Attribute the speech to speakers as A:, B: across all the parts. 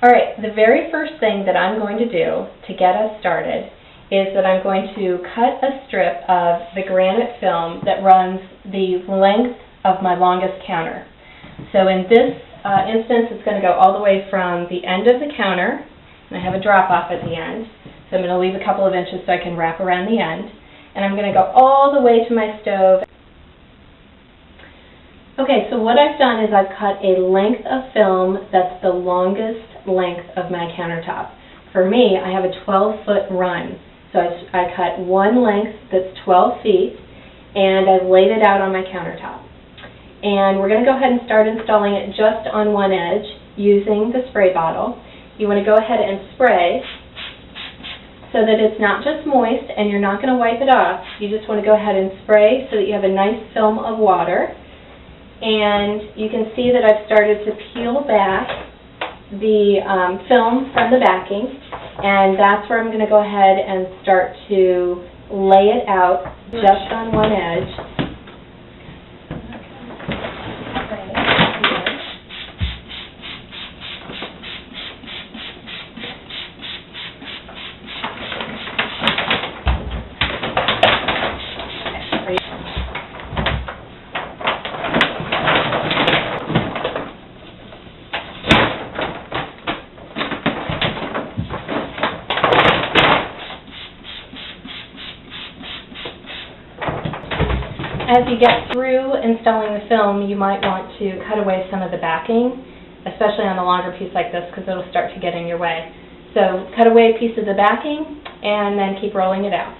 A: All right, the very first thing that I'm going to do to get us started is that I'm going to cut a strip of the granite film that runs the length of my longest counter. So in this instance, it's going to go all the way from the end of the counter, and I have a drop off at the end. So I'm going to leave a couple of inches so I can wrap around the end. And I'm going to go all the way to my stove. Okay, so what I've done is I've cut a length of film that's the longest length of my countertop. For me, I have a 12-foot run. So I cut one length that's 12 feet, and I've laid it out on my countertop. And we're going to go ahead and start installing it just on one edge using the spray bottle. You want to go ahead and spray so that it's not just moist and you're not going to wipe it off. You just want to go ahead and spray so that you have a nice film of water. And you can see that I've started to peel back the film from the backing, and that's where I'm going to go ahead and start to lay it out just on one edge. As you get through installing the film, you might want to cut away some of the backing, especially on a longer piece like this, because it'll start to get in your way. So cut away a piece of the backing and then keep rolling it out.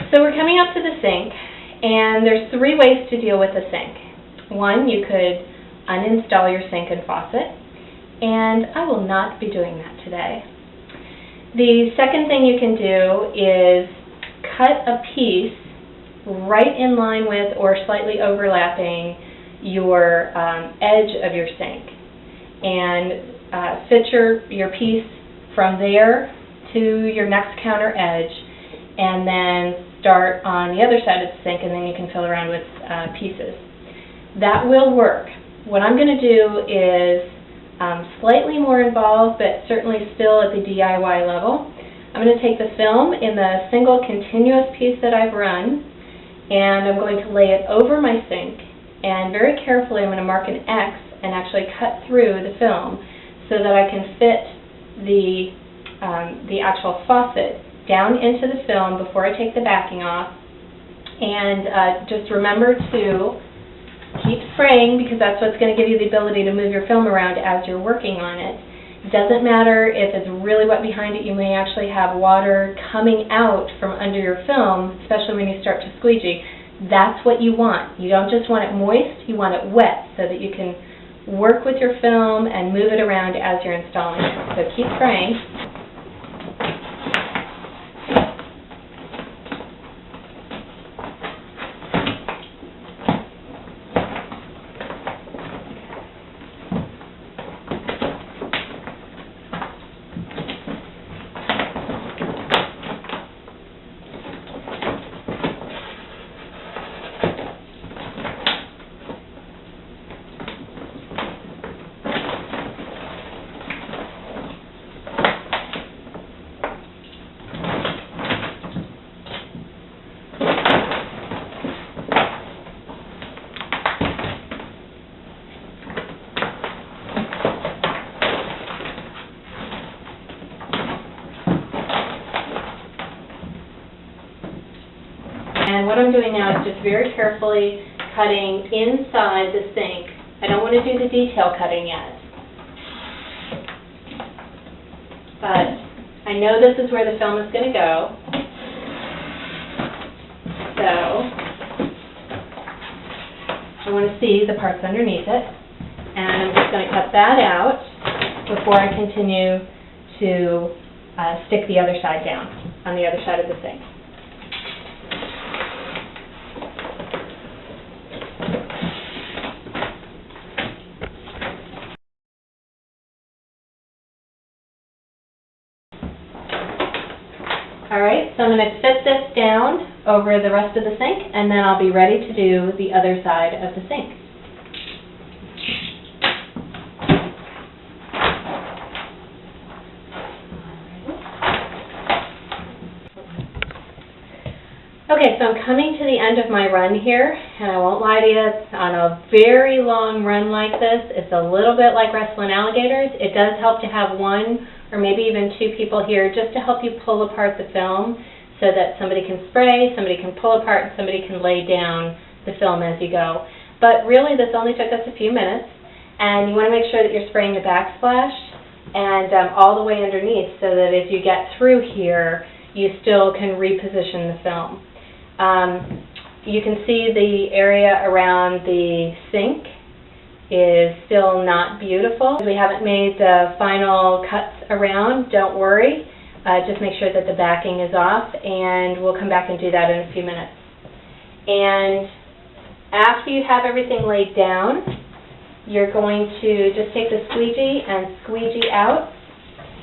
A: So we're coming up to the sink, and there's three ways to deal with the sink. One, you could uninstall your sink and faucet, and I will not be doing that today. The second thing you can do is cut a piece right in line with or slightly overlapping your edge of your sink, and fit your piece from there to your next counter edge, and then start on the other side of the sink, and then you can fill around with pieces. That will work. What I'm going to do is slightly more involved, but certainly still at the DIY level. I'm going to take the film in the single continuous piece that I've run, and I'm going to lay it over my sink, and very carefully I'm going to mark an X and actually cut through the film so that I can fit the actual faucet down into the film before I take the backing off. And just remember to keep spraying, because that's what's going to give you the ability to move your film around as you're working on it. It doesn't matter if it's really wet behind it. You may actually have water coming out from under your film, especially when you start to squeegee. That's what you want. You don't just want it moist, you want it wet so that you can work with your film and move it around as you're installing it. So keep spraying. And what I'm doing now is just very carefully cutting inside the sink. I don't want to do the detail cutting yet. But I know this is where the film is going to go. So I want to see the parts underneath it. And I'm just going to cut that out before I continue to stick the other side down on the other side of the sink. Alright, so I'm going to fit this down over the rest of the sink, and then I'll be ready to do the other side of the sink. Okay, so I'm coming to the end of my run here, and I won't lie to you, on a very long run like this, it's a little bit like wrestling alligators. It does help to have one or maybe even two people here just to help you pull apart the film so that somebody can spray, somebody can pull apart, and somebody can lay down the film as you go. But really, this only took us a few minutes, and you want to make sure that you're spraying the backsplash and all the way underneath so that as you get through here, you still can reposition the film. You can see the area around the sink is still not beautiful. We haven't made the final cuts around, don't worry. Just make sure that the backing is off, and we'll come back and do that in a few minutes. And after you have everything laid down, you're going to just take the squeegee and squeegee out.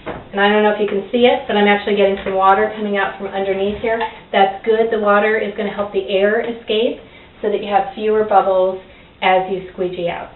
A: And I don't know if you can see it, but I'm actually getting some water coming out from underneath here. That's good. The water is going to help the air escape so that you have fewer bubbles as you squeegee out.